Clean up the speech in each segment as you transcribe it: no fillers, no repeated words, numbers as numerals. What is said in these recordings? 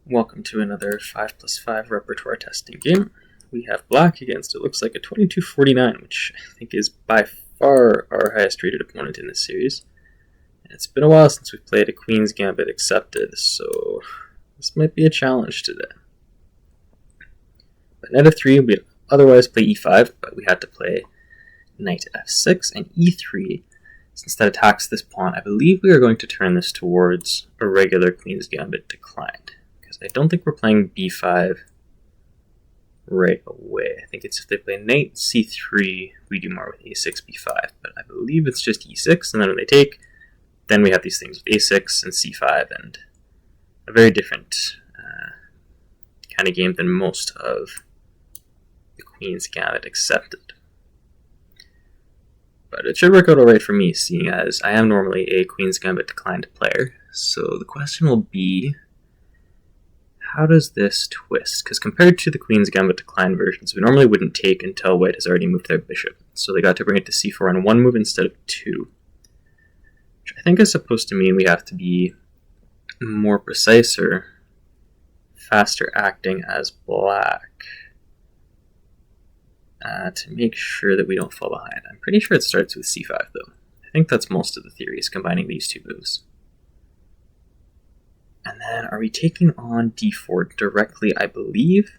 Welcome to another 5+5 repertoire testing game. We have black against, it looks like, a 2249, which I think is by far our highest rated opponent in this series. And it's been a while since we've played a Queen's Gambit accepted, so this might be a challenge today. But Nf3, we'd otherwise play e5, but we had to play knight f6 and e3. Since that attacks this pawn, I believe we are going to turn this towards a regular Queen's Gambit declined. I don't think we're playing b5 right away. I think it's if they play knight c3, we do more with a6, b5. But I believe it's just e6, and then when they take, then we have these things with a6 and c5, and a very different kind of game than most of the Queen's Gambit accepted. But it should work out alright for me, seeing as I am normally a Queen's Gambit declined player. So the question will be, how does this twist? Because compared to the Queen's Gambit decline versions, we normally wouldn't take until white has already moved their bishop. So they got to bring it to c4 in one move instead of two. Which I think is supposed to mean we have to be more precise or faster acting as black to make sure that we don't fall behind. I'm pretty sure it starts with c5 though. I think that's most of the theories, combining these two moves. And then, are we taking on d4 directly, I believe?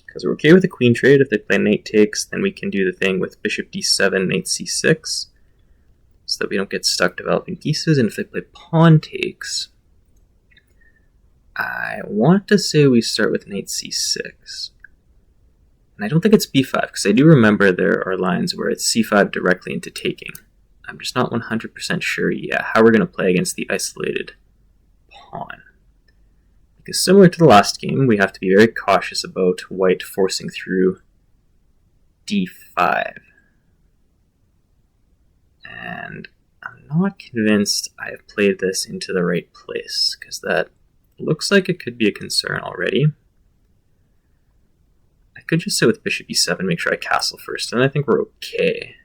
Because we're okay with the queen trade. If they play knight takes, then we can do the thing with bishop d7, knight c6, so that we don't get stuck developing pieces. And if they play pawn takes, I want to say we start with knight c6. And I don't think it's b5, because I do remember there are lines where it's c5 directly into taking. I'm just not 100% sure yet how we're going to play against the isolated pawn. Because similar to the last game, we have to be very cautious about white forcing through d5. And I'm not convinced I have played this into the right place, because that looks like it could be a concern already. I could just sit with bishop e7, make sure I castle first, and I think we're okay.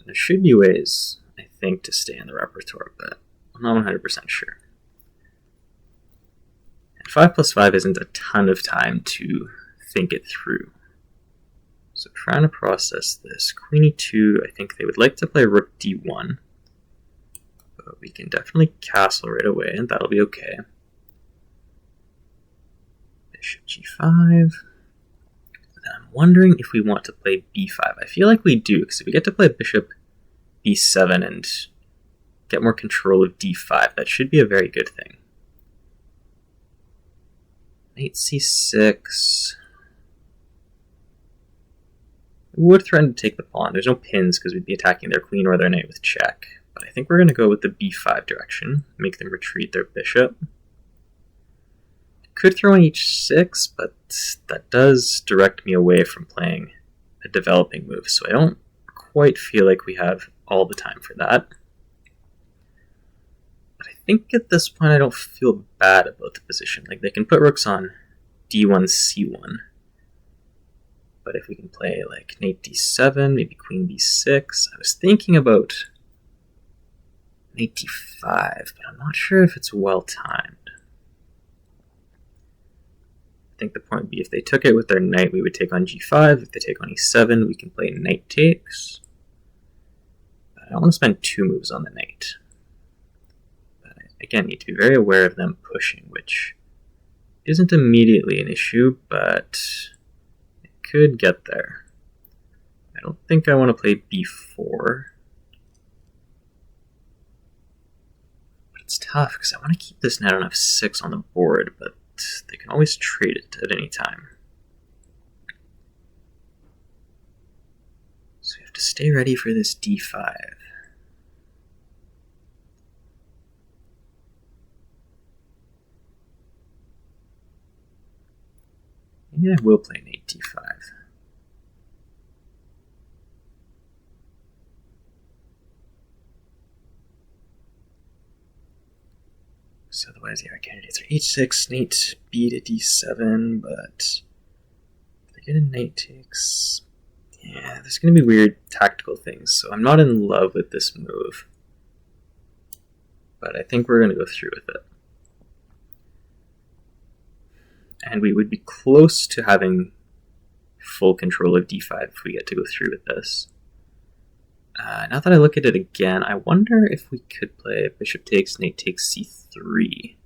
There should be ways, I think, to stay in the repertoire, but I'm not 100% sure. 5+5 isn't a ton of time to think it through. So trying to process this. Queen e2, I think they would like to play rook d1. But we can definitely castle right away, and that'll be okay. Bishop g5. And I'm wondering if we want to play b5. I feel like we do, because if we get to play bishop b7 and get more control of d5, that should be a very good thing. Knight c6. We would threaten to take the pawn. There's no pins because we'd be attacking their queen or their knight with check. But I think we're going to go with the b5 direction, make them retreat their bishop. Could throw in h6, but that does direct me away from playing a developing move, so I don't quite feel like we have all the time for that. But I think at this point I don't feel bad about the position. Like, they can put rooks on d1, c1. But if we can play like knight d7, maybe queen b6. I was thinking about knight d5, but I'm not sure if it's well timed. I think the point would be if they took it with their knight, we would take on g5. If they take on e7, we can play knight takes. But I don't want to spend two moves on the knight. Again, need to be very aware of them pushing, which isn't immediately an issue, but it could get there. I don't think I want to play b4. But it's tough, because I want to keep this knight on f6 on the board, but they can always trade it at any time. So we have to stay ready for this d5. Maybe I will play knight d5. So otherwise, yeah, our candidates are h6, knight b to d7, but if they get a knight takes, yeah, there's going to be weird tactical things, so I'm not in love with this move. But I think we're going to go through with it. And we would be close to having full control of d5 if we get to go through with this. Now that I look at it again, I wonder if we could play bishop takes, knight takes c3.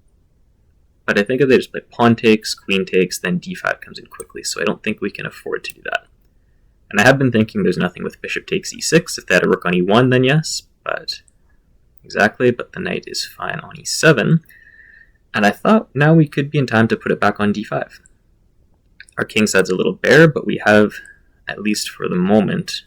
But I think if they just play pawn takes, queen takes, then d5 comes in quickly, so I don't think we can afford to do that. And I have been thinking there's nothing with bishop takes e6. If they had a rook on e1, then yes, but the knight is fine on e7. And I thought now we could be in time to put it back on d5. Our king side's a little bare, but we have, at least for the moment,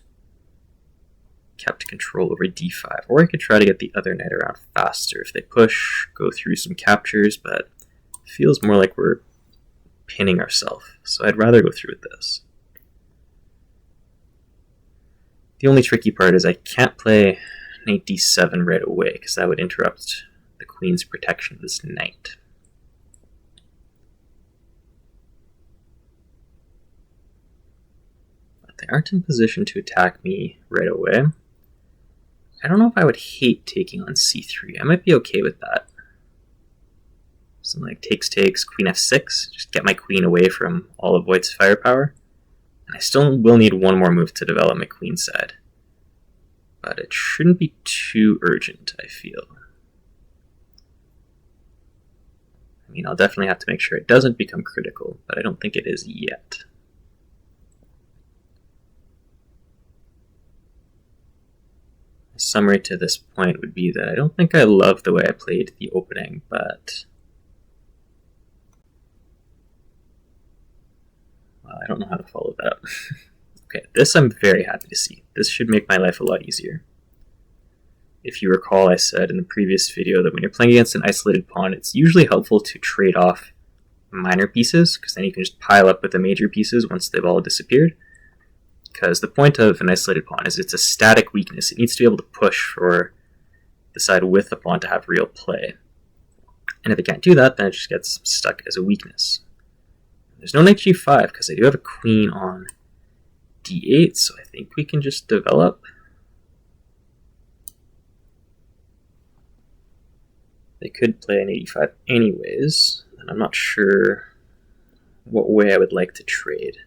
kept control over d5. Or I could try to get the other knight around faster. If they push, go through some captures, but it feels more like we're pinning ourselves. So I'd rather go through with this. The only tricky part is I can't play knight d7 right away, because that would interrupt the queen's protection of this knight. But they aren't in position to attack me right away. I don't know if I would hate taking on c3. I might be okay with that. Something like takes, queen f6, just get my queen away from all of white's firepower. And I still will need one more move to develop my queen side. But it shouldn't be too urgent, I feel. I mean, I'll definitely have to make sure it doesn't become critical, but I don't think it is yet. A summary to this point would be that I don't think I love the way I played the opening, but well, I don't know how to follow that up. Okay, this I'm very happy to see. This should make my life a lot easier. If you recall, I said in the previous video that when you're playing against an isolated pawn, it's usually helpful to trade off minor pieces, because then you can just pile up with the major pieces once they've all disappeared. Because the point of an isolated pawn is it's a static weakness. It needs to be able to push for the side with the pawn to have real play. And if it can't do that, then it just gets stuck as a weakness. There's no knight g5, because I do have a queen on d8, so I think we can just develop. They could play an 85 anyways, and I'm not sure what way I would like to trade.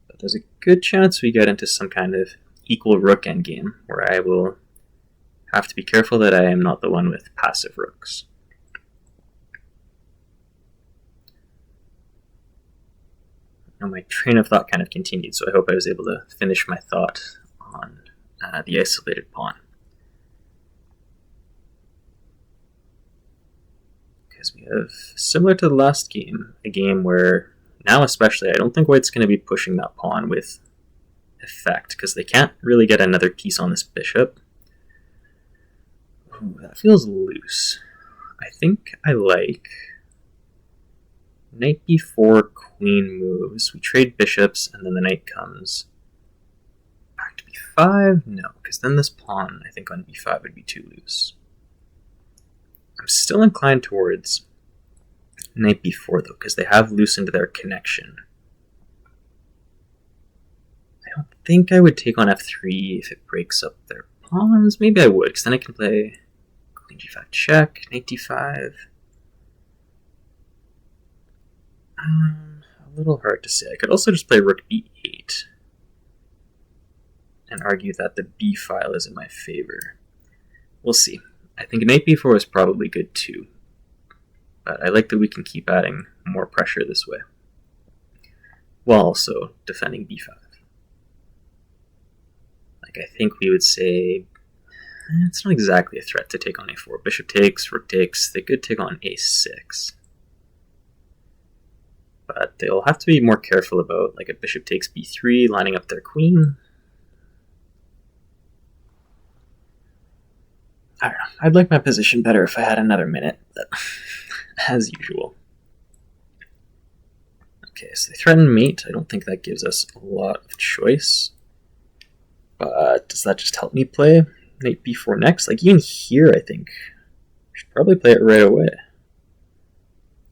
But there's a good chance we get into some kind of equal rook endgame, where I will have to be careful that I am not the one with passive rooks. Now my train of thought kind of continued, so I hope I was able to finish my thought on the isolated pawn. Because we have, similar to the last game, a game where, now especially, I don't think white's going to be pushing that pawn with effect, because they can't really get another piece on this bishop. Ooh, that feels loose. I think I like knight b4, queen moves. We trade bishops, and then the knight comes back to b5? No, because then this pawn, I think, on b5 would be too loose. I'm still inclined towards knight b4, though, because they have loosened their connection. I don't think I would take on f3 if it breaks up their pawns. Maybe I would, because then I can play queen g5 check, knight d5. A little hard to say. I could also just play rook b8 and argue that the b file is in my favor. We'll see. I think knight b4 is probably good too, but I like that we can keep adding more pressure this way, while also defending b5. Like, I think we would say, it's not exactly a threat to take on a4. Bishop takes, rook takes, they could take on a6. But they'll have to be more careful about, like, a bishop takes b3, lining up their queen. I don't know. I'd like my position better if I had another minute, but as usual. Okay, so they threaten mate. I don't think that gives us a lot of choice. But does that just help me play knight b4 next? Like, even here, I think I should probably play it right away.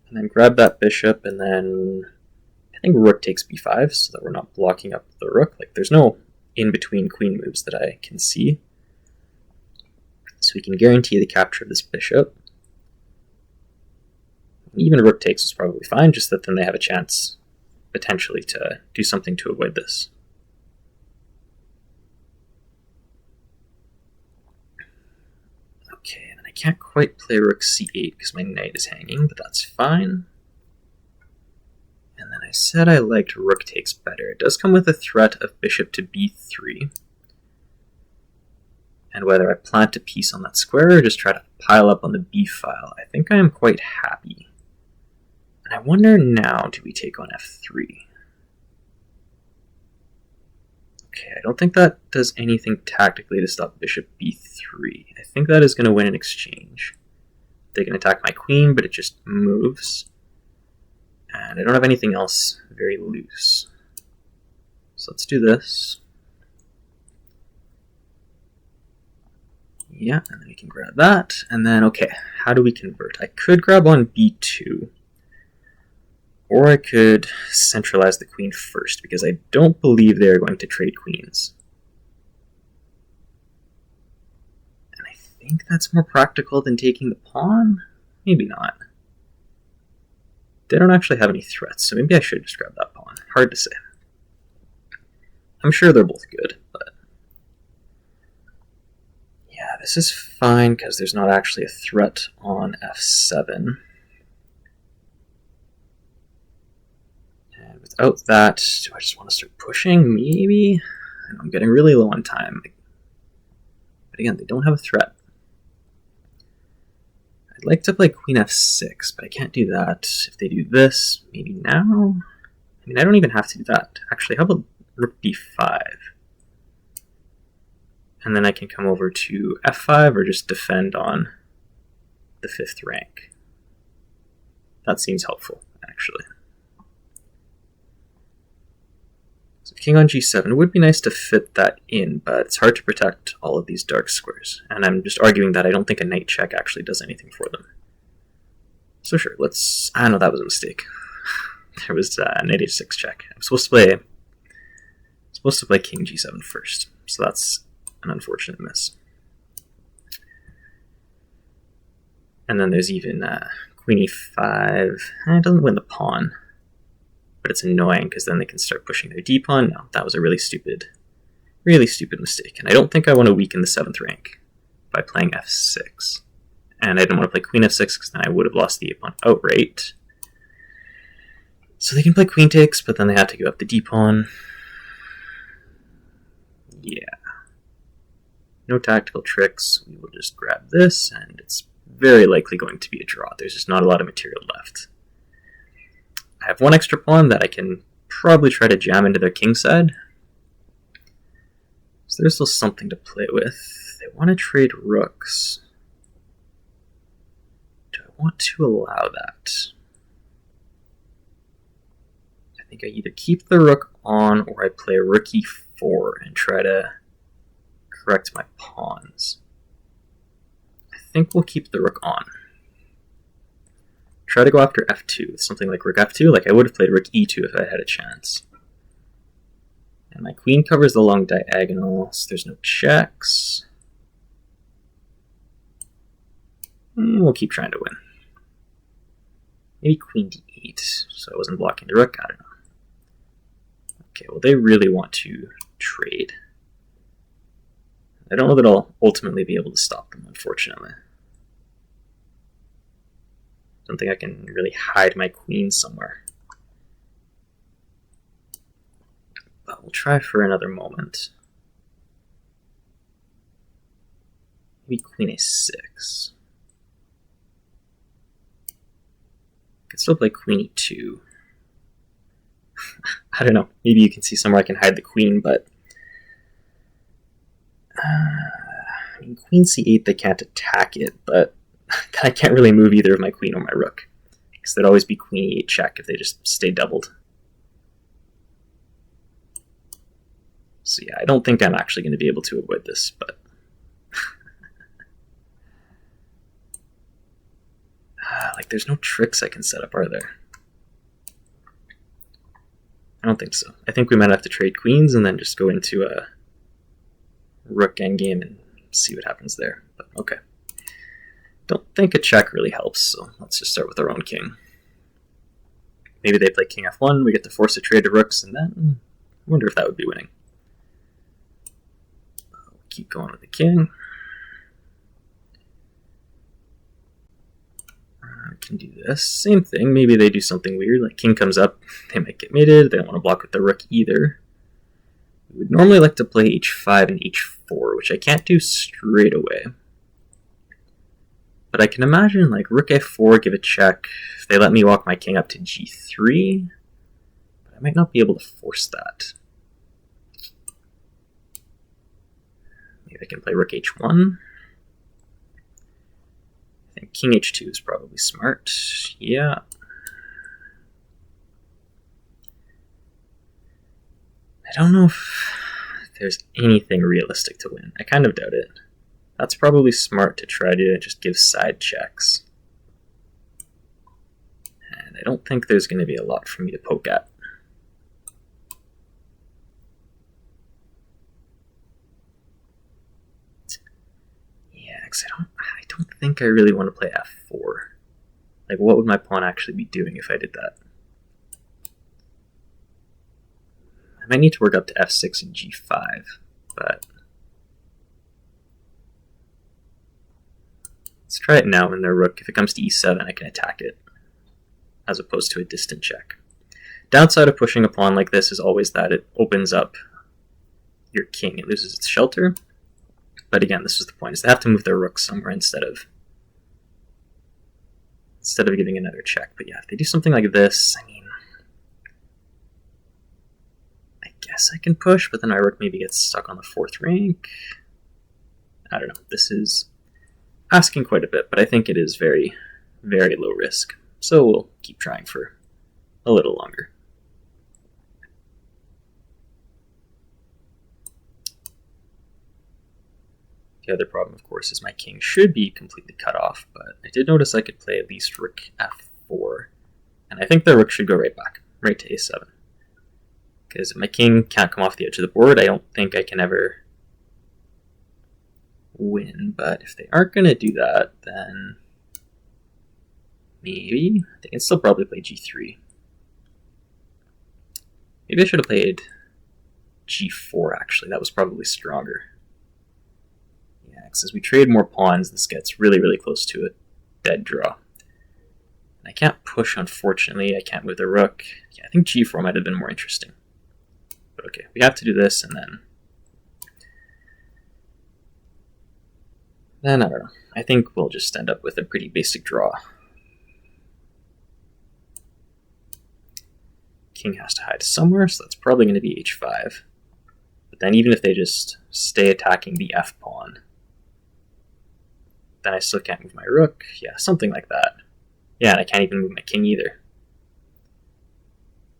And then grab that bishop, and then I think rook takes b5 so that we're not blocking up the rook. Like, there's no in-between queen moves that I can see. So we can guarantee the capture of this bishop. Even rook takes was probably fine, just that then they have a chance potentially to do something to avoid this. Okay, and I can't quite play rook c8 because my knight is hanging, but that's fine. And then I said I liked rook takes better. It does come with a threat of bishop to b3. And whether I plant a piece on that square or just try to pile up on the b file, I think I am quite happy. And I wonder now, do we take on f3? Okay, I don't think that does anything tactically to stop bishop b3. I think that is going to win an exchange. They can attack my queen, but it just moves. And I don't have anything else very loose. So let's do this. Yeah, and then we can grab that. And then, okay, how do we convert? I could grab on b2. Or I could centralize the queen first, because I don't believe they're going to trade queens. And I think that's more practical than taking the pawn? Maybe not. They don't actually have any threats, so maybe I should just grab that pawn. Hard to say. I'm sure they're both good, but... yeah, this is fine, because there's not actually a threat on f7. Without that, do I just want to start pushing? Maybe? I'm getting really low on time. But again, they don't have a threat. I'd like to play queen f6, but I can't do that. If they do this, maybe now? I mean, I don't even have to do that. Actually, how about rook d5? And then I can come over to f5 or just defend on the 5th rank. That seems helpful, actually. So king on g7, it would be nice to fit that in, but it's hard to protect all of these dark squares. And I'm just arguing that I don't think a knight check actually does anything for them. So sure, let's... I know that was a mistake. There was knight h6 check. I'm supposed to play king g7 first, so that's an unfortunate miss. And then there's even queen e5. It doesn't win the pawn. But it's annoying because then they can start pushing their d-pawn. No, that was a really stupid mistake. And I don't think I want to weaken the 7th rank by playing f6. And I didn't want to play queen f6 because then I would have lost the a-pawn outright. So they can play queen takes, but then they have to give up the d-pawn. Yeah. No tactical tricks. We will just grab this, and it's very likely going to be a draw. There's just not a lot of material left. I have one extra pawn that I can probably try to jam into their king side. So there's still something to play with. They want to trade rooks. Do I want to allow that? I think I either keep the rook on or I play rook e4 and try to correct my pawns. I think we'll keep the rook on. Try to go after f2 with something like rook f2, like I would have played rook e2 if I had a chance. And my queen covers the long diagonal, so there's no checks. And we'll keep trying to win. Maybe queen d8, so I wasn't blocking the rook, I don't know. Okay, well they really want to trade. I don't know that I'll ultimately be able to stop them, unfortunately. I don't think I can really hide my queen somewhere. But we'll try for another moment. Maybe queen a6. I could still play queen e2. I don't know. Maybe you can see somewhere I can hide the queen, but... I mean, queen c8, they can't attack it, but I can't really move either of my queen or my rook, because there'd always be queen e8 check if they just stay doubled. So yeah, I don't think I'm actually going to be able to avoid this, but... like, there's no tricks I can set up, are there? I don't think so. I think we might have to trade queens and then just go into a rook endgame and see what happens there, but okay. Don't think a check really helps, so let's just start with our own king. maybe they play king f1, we get to force a trade to rooks, and then I wonder if that would be winning. Keep going with the king. I can do this. Same thing. Maybe they do something weird, like king comes up, they might get mated, they don't want to block with the rook either. We would normally like to play h5 and h4, which I can't do straight away. But I can imagine like rook f4, give a check. If they let me walk my king up to g3, but I might not be able to force that. Maybe I can play rook h1. I think king h2 is probably smart. Yeah. I don't know if there's anything realistic to win. I kind of doubt it. That's probably smart to try to just give side checks. And I don't think there's going to be a lot for me to poke at. Yeah, because I don't think I really want to play f4. Like, what would my pawn actually be doing if I did that? I might need to work up to f6 and g5, but let's try it now in their rook. If it comes to e7, I can attack it, as opposed to a distant check. Downside of pushing a pawn like this is always that it opens up your king. It loses its shelter, but again, this is the point, is they have to move their rook somewhere instead of giving another check. But yeah, if they do something like this, I mean, I guess I can push, but then my rook maybe gets stuck on the 4th rank. I don't know. This is asking quite a bit, but I think it is very, very low risk. So we'll keep trying for a little longer. The other problem, of course, is my king should be completely cut off, but I did notice I could play at least rook f4, and I think the rook should go right back, right to a7. Because if my king can't come off the edge of the board, I don't think I can ever win. But if they aren't going to do that, then maybe they can still probably play g3. Maybe I should have played g4, actually. That was probably stronger. Yeah, because as we trade more pawns, this gets really, really close to a dead draw. And I can't push, unfortunately. I can't move the rook. Yeah, I think g4 might have been more interesting. But okay, we have to do this, and then I don't know. I think we'll just end up with a pretty basic draw. King has to hide somewhere, so that's probably going to be h5. But then even if they just stay attacking the f pawn, then I still can't move my rook. Yeah, something like that. Yeah, and I can't even move my king either.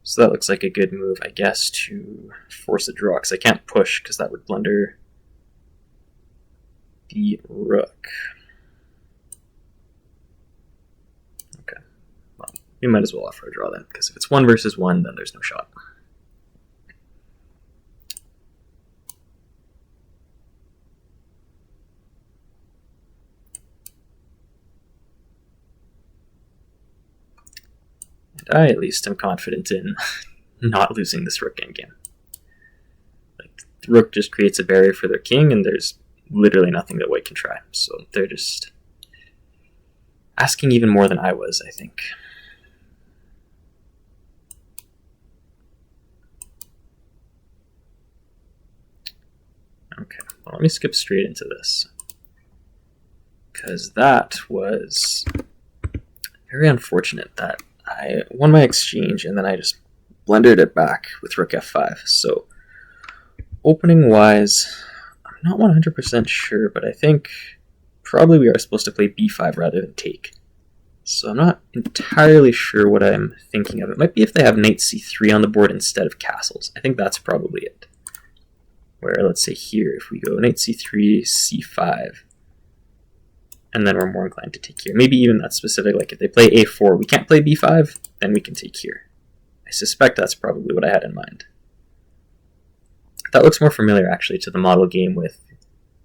So that looks like a good move, I guess, to force a draw, because I can't push, because that would blunder the rook. Okay, well, we might as well offer a draw then, because if it's 1 versus 1, then there's no shot. And I, at least, am confident in not losing this rook endgame. Like, the rook just creates a barrier for their king, and there's literally nothing that white can try. So they're just asking even more than I was, I think. Okay, well, let me skip straight into this, because that was very unfortunate that I won my exchange and then I just blundered it back with rook f5. So opening wise, I'm not 100% sure, but I think probably we are supposed to play b5 rather than take. So I'm not entirely sure what I'm thinking of. It might be if they have knight c3 on the board instead of castles. I think that's probably it. Where, let's say here, if we go knight c3, c5, and then we're more inclined to take here. Maybe even that's specific, like if they play a4, we can't play b5, then we can take here. I suspect that's probably what I had in mind. That looks more familiar, actually, to the model game with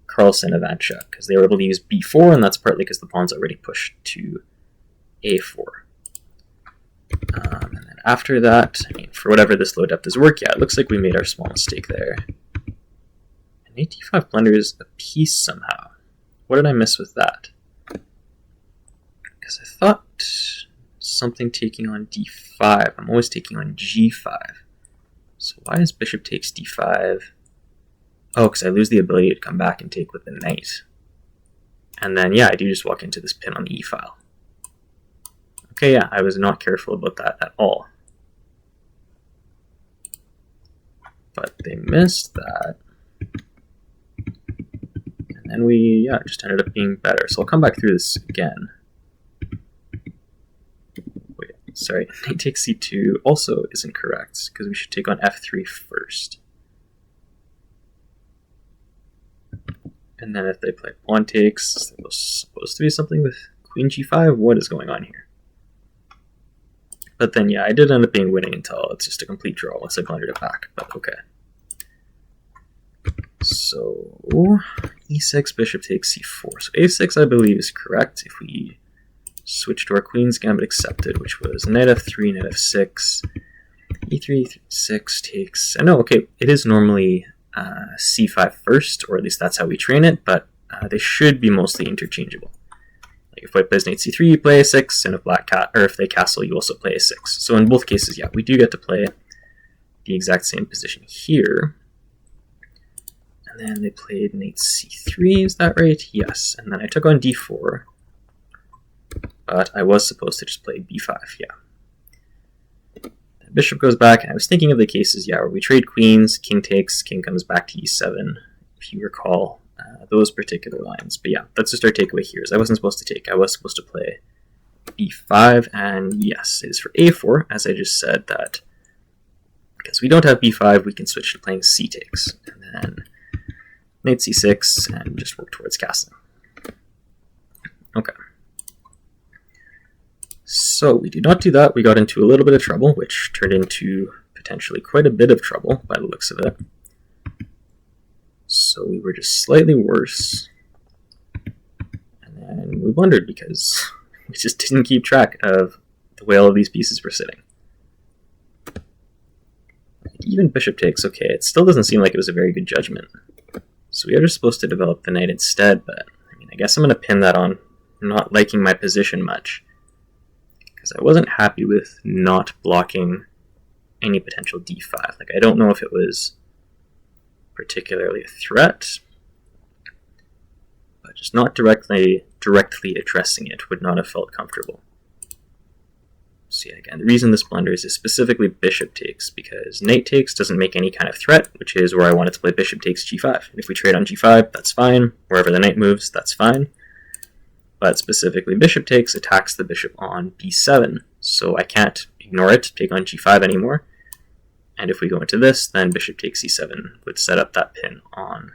Carlsen and Ivanchuk, because they were able to use b4, and that's partly because the pawn's already pushed to a4. And then after that, I mean, for whatever this low depth is worth, yeah, it looks like we made our small mistake there. And knight d5 blunders a piece somehow. What did I miss with that? Because I thought something taking on d5. I'm always taking on g5. So why is bishop takes d5? Oh, because I lose the ability to come back and take with the knight. And then, yeah, I do just walk into this pin on the e file. Okay, yeah, I was not careful about that at all. But they missed that. And then we, yeah, just ended up being better. So I'll come back through this again. Wait, sorry, knight takes c2 also isn't correct, because we should take on f3 first. And then if they play pawn takes, it was supposed to be something with queen g5. What is going on here? But then, yeah, I did end up being winning until it's just a complete draw once I blundered it back, but okay. So, e6, bishop takes c4. So a6, I believe, is correct if we switch to our queen's gambit accepted, which was knight f3, knight f6, e3, e6 takes... I know, okay, it is normally c5 first, or at least that's how we train it, but they should be mostly interchangeable. Like if white plays knight c3, you play a6, and if if they castle, you also play a6. So in both cases, yeah, we do get to play the exact same position here. And then they played knight c3, is that right? Yes, and then I took on d4, but I was supposed to just play b5, yeah. Bishop goes back, and I was thinking of the cases, yeah, where we trade queens, king takes, king comes back to e7, if you recall those particular lines. But yeah, that's just our takeaway here, is I wasn't supposed to take, I was supposed to play b5, and yes, it is for a4, as I just said, that because we don't have b5, we can switch to playing c takes, and then knight c6, and just work towards castling. Okay. So we did not do that. We got into a little bit of trouble, which turned into potentially quite a bit of trouble by the looks of it. So we were just slightly worse. And then we blundered because we just didn't keep track of the way all of these pieces were sitting. Even bishop takes, okay, it still doesn't seem like it was a very good judgment. So we are just supposed to develop the knight instead, but I mean, I guess I'm going to pin that on not liking my position much, because I wasn't happy with not blocking any potential d5. Like, I don't know if it was particularly a threat, but just not directly addressing it would not have felt comfortable. So yeah, again, the reason this blunders is specifically bishop takes, because knight takes doesn't make any kind of threat, which is where I wanted to play bishop takes g5. And if we trade on g5, that's fine. Wherever the knight moves, that's fine. But specifically bishop takes attacks the bishop on b7, so I can't ignore it, take on g5 anymore. And if we go into this, then bishop takes c7 would set up that pin on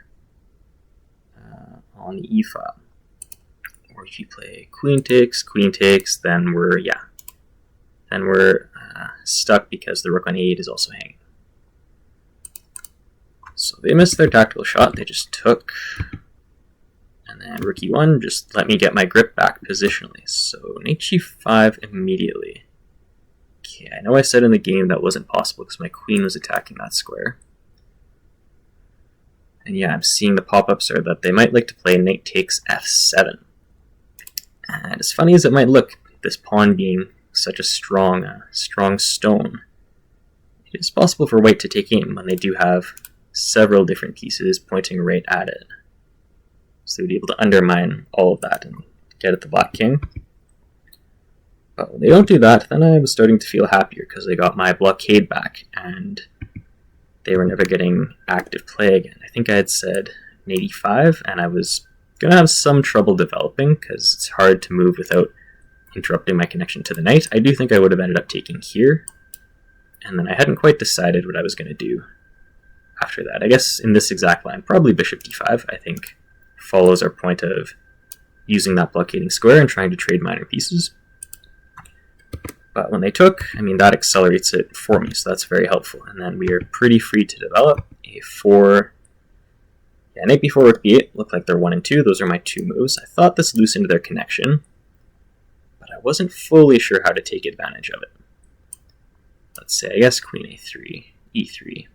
the e file. Or if you play queen takes, then we're stuck because the rook on e8 is also hanging. So they missed their tactical shot, they just took, and then rook e1 just let me get my grip back positionally. So knight g5 immediately. Okay, I know I said in the game that wasn't possible because my queen was attacking that square. And yeah, I'm seeing the pop-ups are that they might like to play knight takes f7. And as funny as it might look, this pawn being such a strong stone, it is possible for white to take aim when they do have several different pieces pointing right at it. So they'd be able to undermine all of that and get at the black king. But when they don't do that, then I was starting to feel happier because I got my blockade back and they were never getting active play again. I think I had said knight e5, and I was going to have some trouble developing because it's hard to move without interrupting my connection to the knight. I do think I would have ended up taking here, and then I hadn't quite decided what I was going to do after that. I guess in this exact line, probably bishop d5, I think, follows our point of using that blockading square and trying to trade minor pieces. But when they took, I mean, that accelerates it for me, so that's very helpful. And then we are pretty free to develop a4. Yeah, knight b4, rook b8 look like they're 1 and 2. Those are my two moves. I thought this loosened their connection, but I wasn't fully sure how to take advantage of it. let's say, I guess queen a3, e3.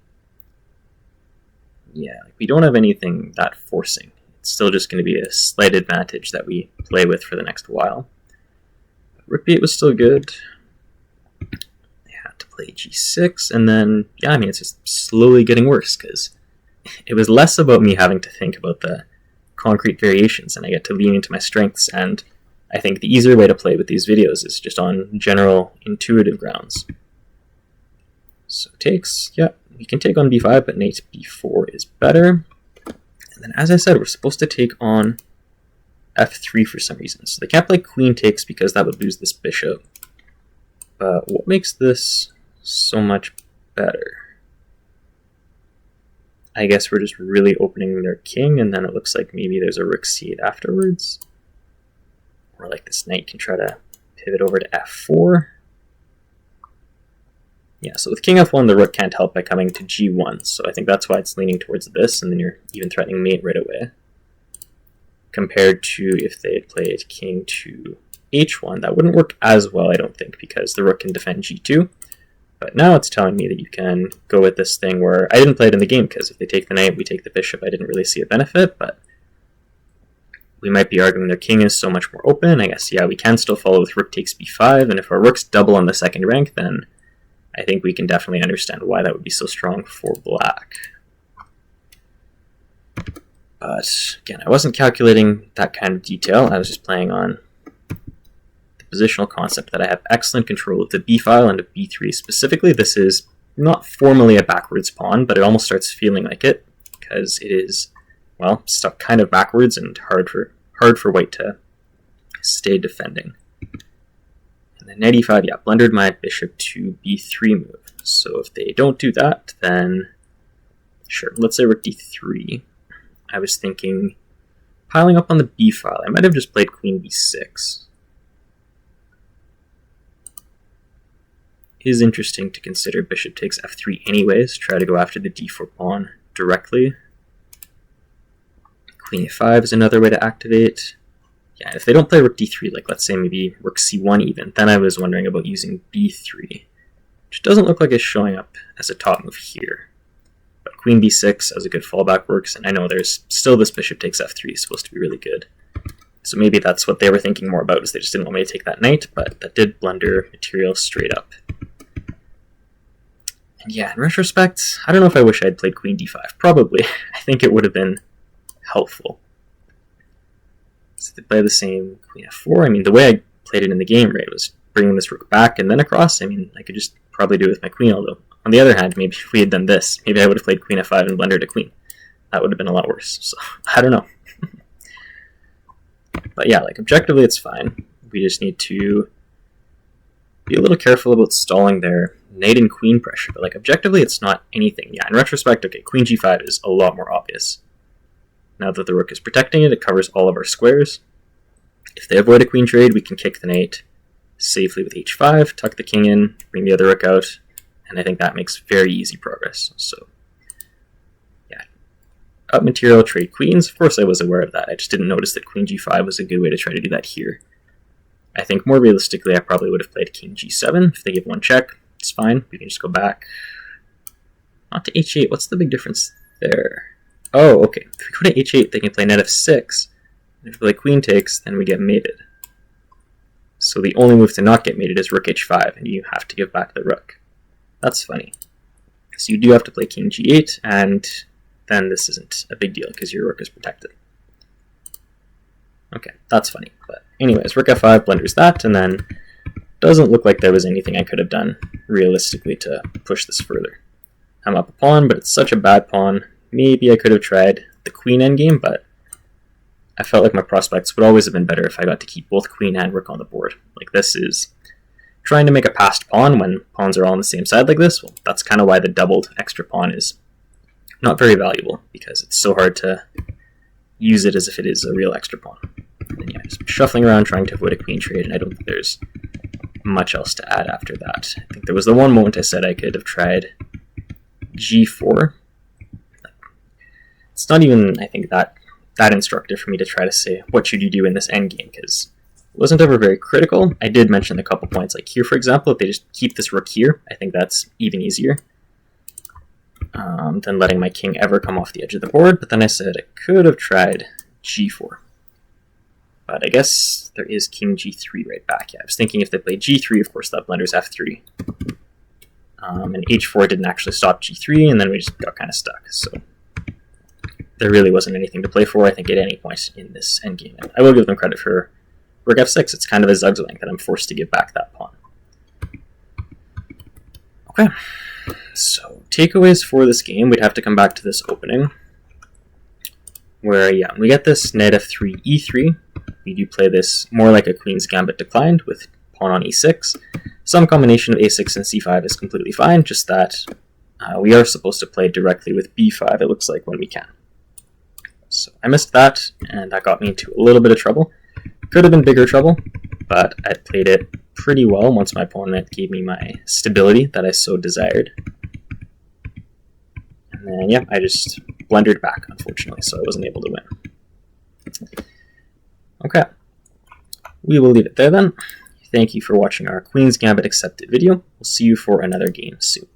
Yeah, like we don't have anything that forcing. It's still just going to be a slight advantage that we play with for the next while. Rook b8 was still good. I had to play g6, and then, yeah, I mean, it's just slowly getting worse, because it was less about me having to think about the concrete variations, and I get to lean into my strengths, and I think the easier way to play with these videos is just on general intuitive grounds. So takes, yeah, we can take on b5, but knight b4 is better. And then, as I said, we're supposed to take on f3 for some reason. So they can't play queen takes because that would lose this bishop. But what makes this so much better? I guess we're just really opening their king, and then it looks like maybe there's a rook c8 afterwards. Or like this knight can try to pivot over to f4. Yeah, so with king f1, the rook can't help by coming to g1, so I think that's why it's leaning towards this, and then you're even threatening mate right away. Compared to if they had played king to h1, that wouldn't work as well, I don't think, because the rook can defend g2. But now it's telling me that you can go with this thing where I didn't play it in the game, because if they take the knight, we take the bishop, I didn't really see a benefit, but we might be arguing their king is so much more open. I guess, yeah, we can still follow with rook takes b5, and if our rook's double on the second rank, then I think we can definitely understand why that would be so strong for black. But again, I wasn't calculating that kind of detail. I was just playing on the positional concept that I have excellent control of the b file and of b3. Specifically, this is not formally a backwards pawn, but it almost starts feeling like it, because it is, well, stuck kind of backwards and hard for white to stay defending. And then knight e5, yeah, blundered my bishop to b3 move. So if they don't do that, then sure, let's say rook d3. I was thinking piling up on the b file. I might have just played queen b6. It is interesting to consider bishop takes f3 anyways, try to go after the d4 pawn directly. Queen a5 is another way to activate. Yeah, if they don't play rook d3, like let's say maybe rook c1 even, then I was wondering about using b3, which doesn't look like it's showing up as a top move here. But queen b6 as a good fallback works, and I know there's still this bishop takes f3 supposed to be really good. So maybe that's what they were thinking more about, is they just didn't want me to take that knight, but that did blunder material straight up. And yeah, in retrospect, I don't know if I wish I had played queen d5. Probably. I think it would have been helpful. So they play the same queen f4. I mean, the way I played it in the game, right, was bringing this rook back and then across. I mean, I could just probably do it with my queen, although on the other hand, maybe if we had done this, maybe I would have played queen f5 and blundered a queen. That would have been a lot worse. So, I don't know. But yeah, like, objectively it's fine. We just need to be a little careful about stalling their knight and queen pressure. But like, objectively it's not anything. Yeah, in retrospect, okay, queen g5 is a lot more obvious. Now that the rook is protecting it, it covers all of our squares. If they avoid a queen trade, we can kick the knight safely with h5, tuck the king in, bring the other rook out, and I think that makes very easy progress. So, yeah. Up material, trade queens. Of course I was aware of that. I just didn't notice that queen g5 was a good way to try to do that here. I think more realistically, I probably would have played king g7. If they give one check, it's fine. We can just go back. Not to h8. What's the big difference there? Oh, okay. If we go to h8, they can play knight f6. And if we play queen takes, then we get mated. So the only move to not get mated is rook h5, and you have to give back the rook. That's funny. So you do have to play king g8, and then this isn't a big deal because your rook is protected. Okay, that's funny. But anyways, rook f5 blunders that, and then doesn't look like there was anything I could have done realistically to push this further. I'm up a pawn, but it's such a bad pawn. Maybe I could have tried the queen endgame, but I felt like my prospects would always have been better if I got to keep both queen and rook on the board. Like, this is trying to make a passed pawn when pawns are all on the same side like this. Well, that's kind of why the doubled extra pawn is not very valuable, because it's so hard to use it as if it is a real extra pawn. And then, yeah, just shuffling around trying to avoid a queen trade, and I don't think there's much else to add after that. I think there was the one moment I said I could have tried g4. It's not even, I think, that instructive for me to try to say, what should you do in this endgame, because wasn't ever very critical. I did mention a couple points, like here, for example, if they just keep this rook here, I think that's even easier than letting my king ever come off the edge of the board. But then I said I could have tried g4. But I guess there is king g3 right back. Yeah, I was thinking if they played g3, of course, that blunders f3. And h4 didn't actually stop g3, and then we just got kind of stuck. So there really wasn't anything to play for, I think, at any point in this endgame. And I will give them credit for rook f6. It's kind of a zugzwang that I'm forced to give back that pawn. Okay, so takeaways for this game, we'd have to come back to this opening, where, yeah, we get this knight f3, e3. We do play this more like a queen's gambit declined, with pawn on e6. Some combination of a6 and c5 is completely fine, just that we are supposed to play directly with b5, it looks like, when we can. So I missed that, and that got me into a little bit of trouble. Could have been bigger trouble, but I played it pretty well once my opponent gave me my stability that I so desired. And then, yeah, I just blundered back, unfortunately, so I wasn't able to win. Okay, we will leave it there then. Thank you for watching our Queen's Gambit Accepted video. We'll see you for another game soon.